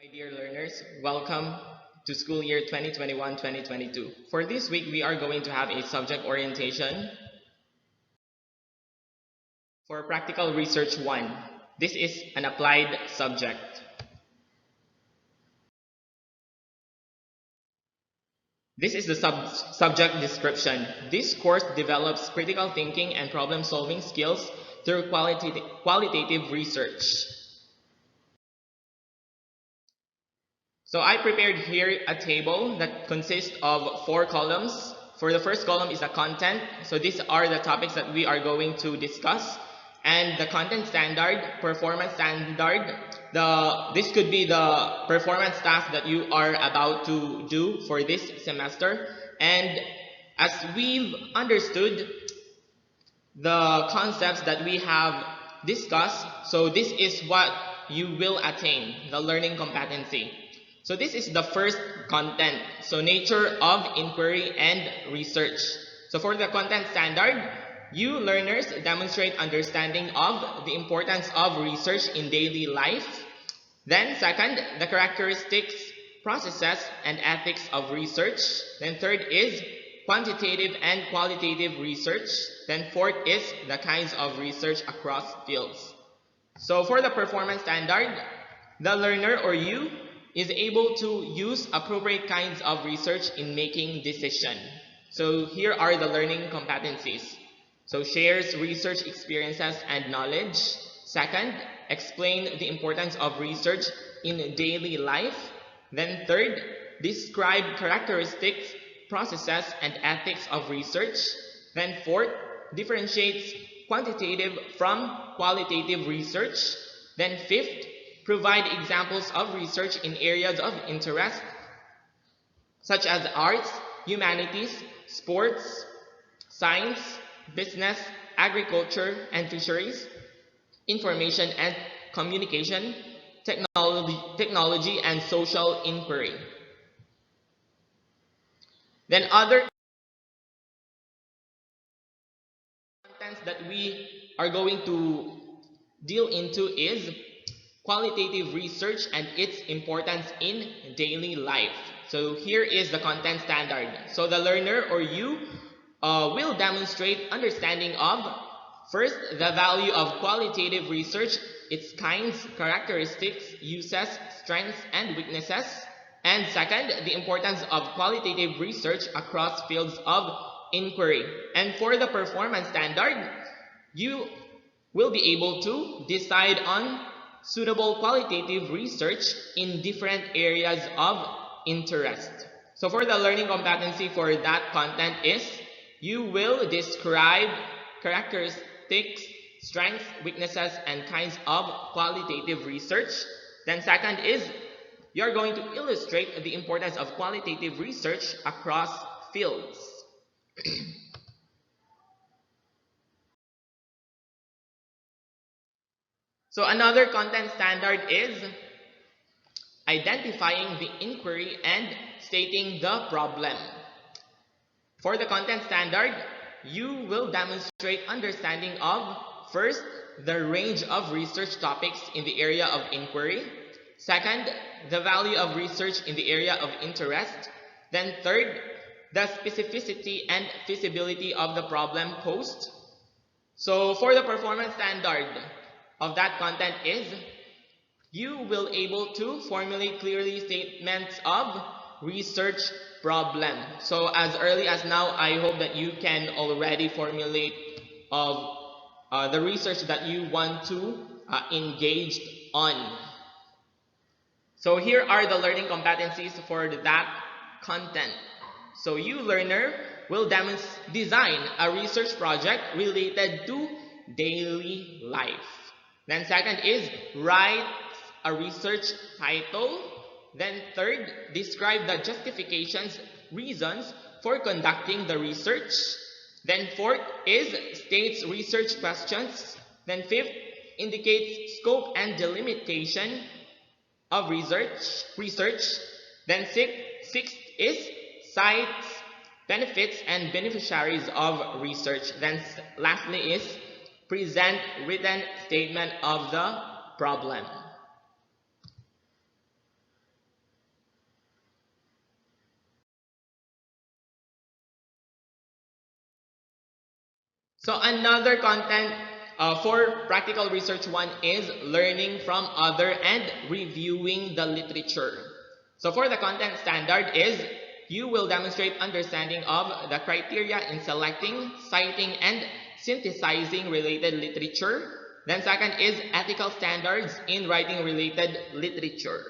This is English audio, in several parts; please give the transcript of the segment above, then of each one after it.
My dear learners, welcome to school year 2021-2022. For this week, we are going to have a subject orientation for Practical Research 1. This is an applied subject. This is the subject description. This course develops critical thinking and problem-solving skills through qualitative research. So I prepared here a table that consists of 4 columns. For the first column is the content. So these are the topics that we are going to discuss. And the content standard, performance standard, this could be the performance task that you are about to do for this semester. And as we've understood the concepts that we have discussed, so this is what you will attain, the learning competency. So this is the first content. So nature of inquiry and research. So for the content standard, you learners demonstrate understanding of the importance of research in daily life. Then second, the characteristics, processes, and ethics of research. Then third is quantitative and qualitative research. Then fourth is the kinds of research across fields. So for the performance standard, the learner or you is able to use appropriate kinds of research in making decision. So here are the learning competencies. So shares research experiences and knowledge. Second, explain the importance of research in daily life. Then third, describe characteristics, processes, and ethics of research. Then fourth, differentiates quantitative from qualitative research. Then fifth, provide examples of research in areas of interest, such as arts, humanities, sports, science, business, agriculture and fisheries, information and communication, technology and social inquiry. Then other contents that we are going to deal into is qualitative research and its importance in daily life. So here is the content standard. So the learner or you will demonstrate understanding of, first, the value of qualitative research, its kinds, characteristics, uses, strengths, and weaknesses. And second, the importance of qualitative research across fields of inquiry. And for the performance standard, you will be able to decide on suitable qualitative research in different areas of interest. So for the learning competency for that content is, you will describe characteristics, strengths, weaknesses, and kinds of qualitative research. Then second is, you're going to illustrate the importance of qualitative research across fields. So another content standard is identifying the inquiry and stating the problem. For the content standard, you will demonstrate understanding of, first, the range of research topics in the area of inquiry. Second, the value of research in the area of interest. Then third, the specificity and feasibility of the problem posed. So for the performance standard of that content is, you will able to formulate clearly statements of research problem. So as early as now, I hope that you can already formulate of the research that you want to engage on. So here are the learning competencies for that content. So you learner will design a research project related to daily life. Then second is write a research title. Then third, describe the justifications, reasons for conducting the research. Then fourth is states research questions. Then fifth, indicates scope and delimitation of research. Then sixth is cites benefits and beneficiaries of research. Then lastly is present written statement of the problem. So another content for practical research one is learning from other and reviewing the literature. So for the content standard is you will demonstrate understanding of the criteria in selecting, citing, and synthesizing related literature. Then second is ethical standards in writing related literature.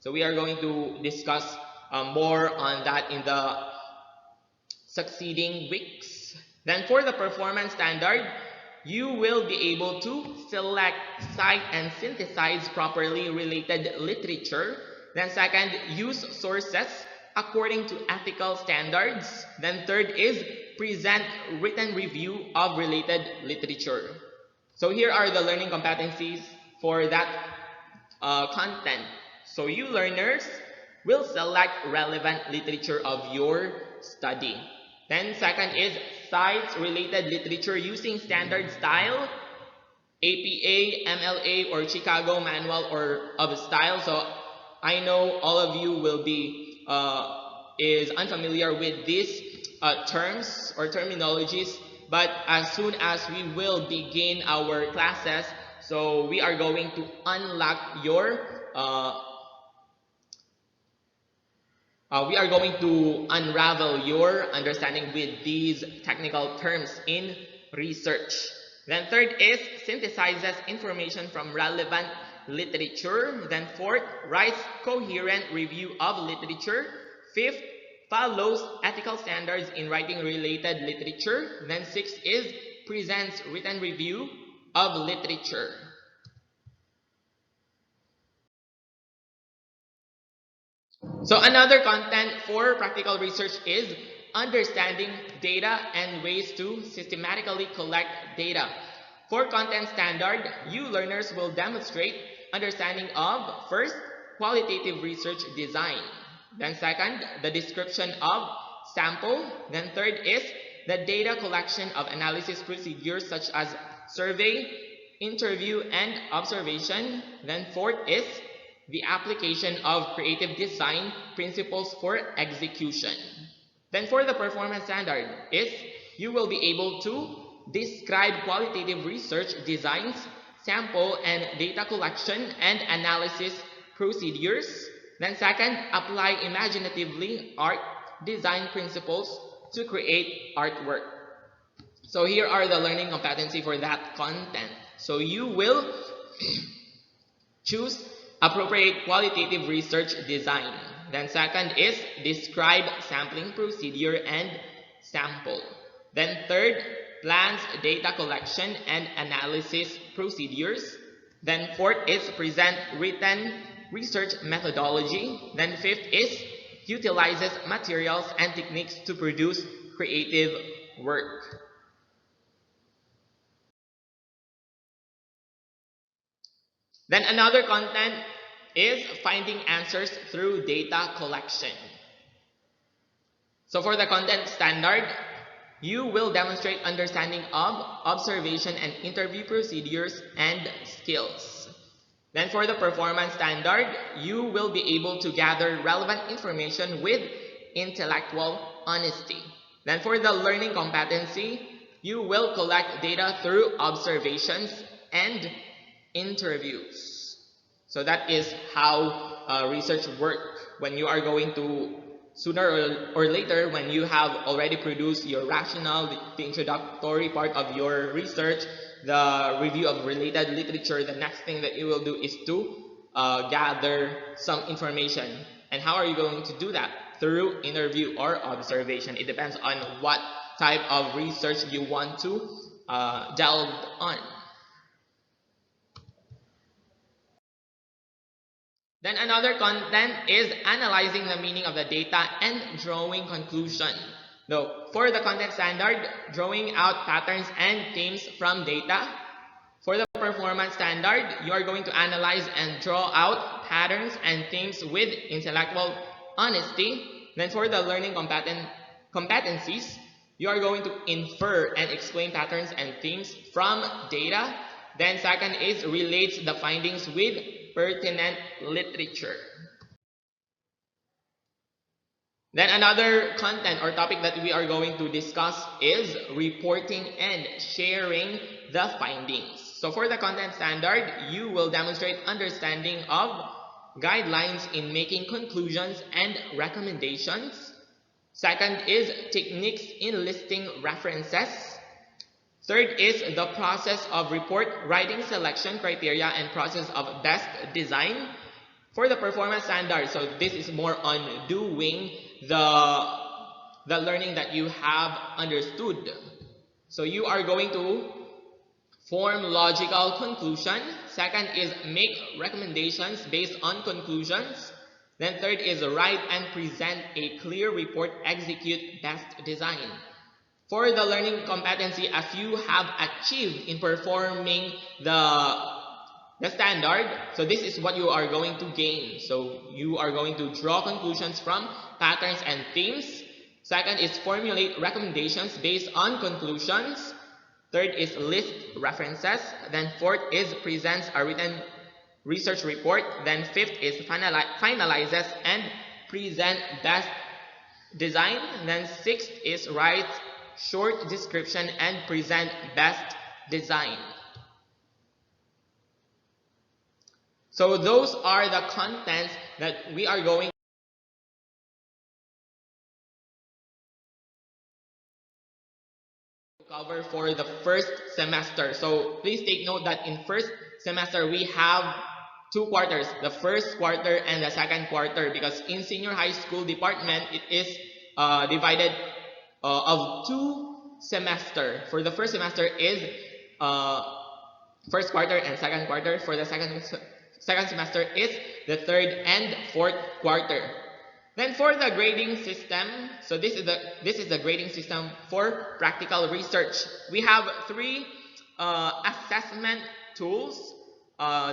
So we are going to discuss more on that in the succeeding weeks. Then for the performance standard, you will be able to select, cite, and synthesize properly related literature. Then second, use sources according to ethical standards. Then third is present written review of related literature. So here are the learning competencies for that content. So you learners will select relevant literature of your study. Then second is cite related literature using standard style, APA, MLA, or Chicago Manual or of Style. So I know all of you will be is unfamiliar with these terms or terminologies, but as soon as we will begin our classes, so we are going to unlock your we are going to unravel your understanding with these technical terms in research. Then third is synthesizes information from relevant literature. Then fourth, writes coherent review of literature. Fifth, follows ethical standards in writing related literature. Then sixth is presents written review of literature. So another content for practical research is understanding data and ways to systematically collect data. For content standard, you learners will demonstrate understanding of first, qualitative research design. Then second, the description of sample. Then third is the data collection of analysis procedures such as survey, interview, and observation. Then fourth is the application of creative design principles for execution. Then for the performance standard is you will be able to describe qualitative research designs, sample and data collection and analysis procedures. Then second, apply imaginatively art design principles to create artwork. So here are the learning competency for that content. So you will choose appropriate qualitative research design. Then second is describe sampling procedure and sample. Then third, plans data collection and analysis procedures. Then fourth is present written research methodology. Then fifth is utilizes materials and techniques to produce creative work. Then another content is finding answers through data collection. So for the content standard, you will demonstrate understanding of observation and interview procedures and skills. Then for the performance standard, you will be able to gather relevant information with intellectual honesty. Then for the learning competency, you will collect data through observations and interviews. So that is how research work. When you are going to sooner or later, when you have already produced your rationale, the introductory part of your research, the review of related literature, the next thing that you will do is to gather some information. And how are you going to do that? Through interview or observation. It depends on what type of research you want to delve on. Then another content is analyzing the meaning of the data and drawing conclusion. Now, for the content standard, drawing out patterns and themes from data. For the performance standard, you are going to analyze and draw out patterns and themes with intellectual honesty. Then for the learning competencies, you are going to infer and explain patterns and themes from data. Then second is relates the findings with pertinent literature. Then another content or topic that we are going to discuss is reporting and sharing the findings. So for the content standard, you will demonstrate understanding of guidelines in making conclusions and recommendations. Second is techniques in listing references. Third is the process of report writing selection criteria and process of best design. For the performance standard, so this is more on doing the learning that you have understood. So you are going to form logical conclusion. Second is make recommendations based on conclusions. Then third is write and present a clear report, execute best design. For the learning competency, as you have achieved in performing the standard, so this is what you are going to gain. So you are going to draw conclusions from patterns and themes. Second is formulate recommendations based on conclusions. Third is list references. Then fourth is presents a written research report. Then fifth is finalizes and present best design. Then sixth is write short description and present best design. So those are the contents that we are going to cover for the first semester. So please take note that in first semester we have 2 quarters, the first quarter and the second quarter, because in senior high school department it is divided of 2 semester. For the first semester is first quarter and second quarter. For the second semester is the third and fourth quarter. Then for the grading system, so this is the grading system for practical research. We have 3 assessment tools.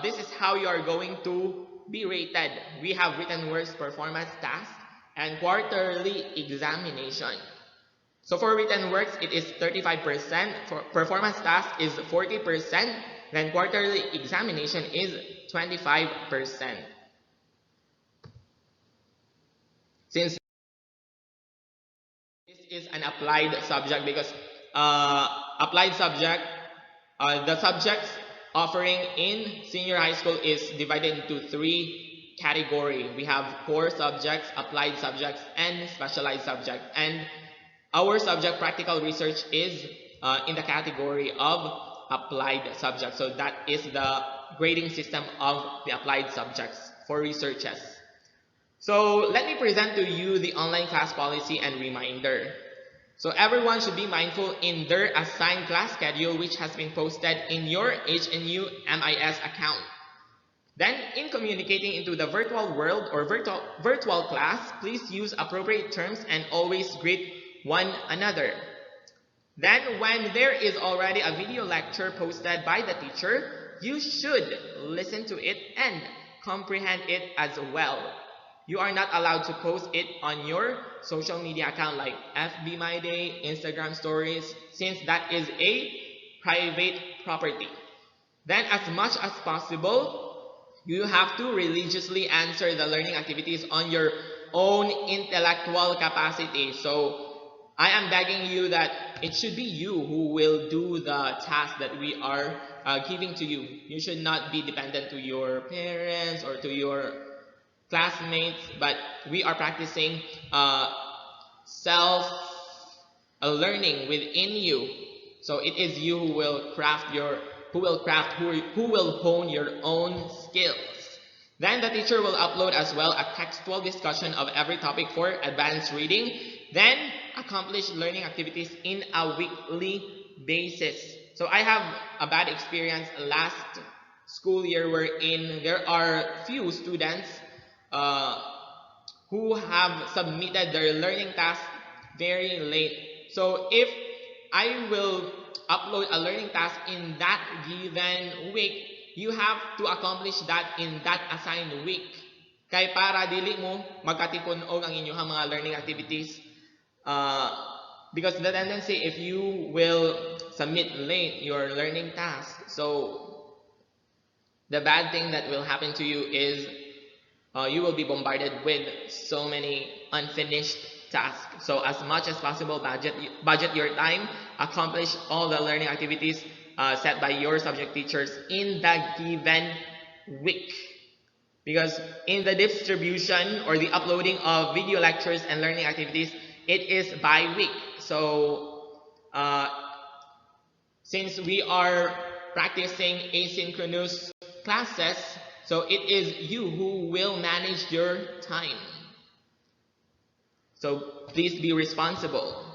This is how you are going to be rated. We have written works, performance task, and quarterly examination. So for written works, it is 35%. For performance task is 40%. Then quarterly examination is 25%. Since this is an applied subject, because applied subject, the subjects offering in senior high school is divided into 3 categories. We have core subjects, applied subjects, and specialized subjects. And our subject, practical research, is in the category of applied subjects. So that is the grading system of the applied subjects for researchers. So let me present to you the online class policy and reminder. So everyone should be mindful in their assigned class schedule, which has been posted in your HNU MIS account. Then, in communicating into the virtual world or virtual class, please use appropriate terms and always greet one another. Then, when there is already a video lecture posted by the teacher, you should listen to it and comprehend it as well. You are not allowed to post it on your social media account like FB My Day, Instagram stories, since that is a private property. Then, as much as possible, you have to religiously answer the learning activities on your own intellectual capacity. So I am begging you that it should be you who will do the task that we are giving to you. You should not be dependent to your parents or to your classmates, but we are practicing self-learning within you. So it is you who will who will hone your own skills. Then the teacher will upload as well a textual discussion of every topic for advanced reading. Then accomplish learning activities in a weekly basis. So I have a bad experience last school year wherein there are few students who have submitted their learning task very late. So if I will upload a learning task in that given week, you have to accomplish that in that assigned week. Kay para dili mo magkatipon-og ang inyong mga learning activities. Because the tendency, if you will submit late your learning task, so the bad thing that will happen to you is you will be bombarded with so many unfinished task. So as much as possible, budget your time, accomplish all the learning activities set by your subject teachers in the given week. Because in the distribution or the uploading of video lectures and learning activities, it is by week. So uh, since we are practicing asynchronous classes, so it is you who will manage your time. So please be responsible.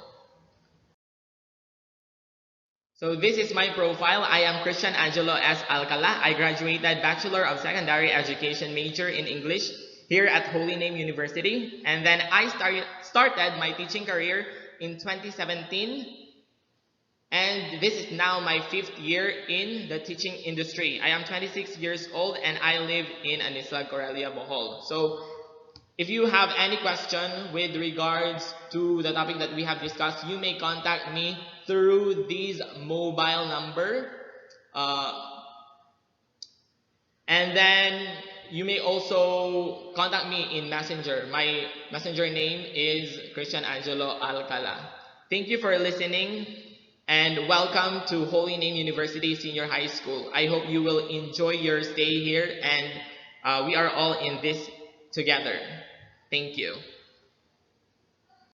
So this is my profile. I am Christian Angelo S. Alcala. I graduated Bachelor of Secondary Education major in English here at Holy Name University. And then I started my teaching career in 2017. And this is now my 5th year in the teaching industry. I am 26 years old and I live in Anislag, Corelia, Bohol. So if you have any question with regards to the topic that we have discussed, you may contact me through this mobile number. And then you may also contact me in Messenger. My Messenger name is Christian Angelo Alcala. Thank you for listening and welcome to Holy Name University Senior High School. I hope you will enjoy your stay here and we are all in this together. Thank you.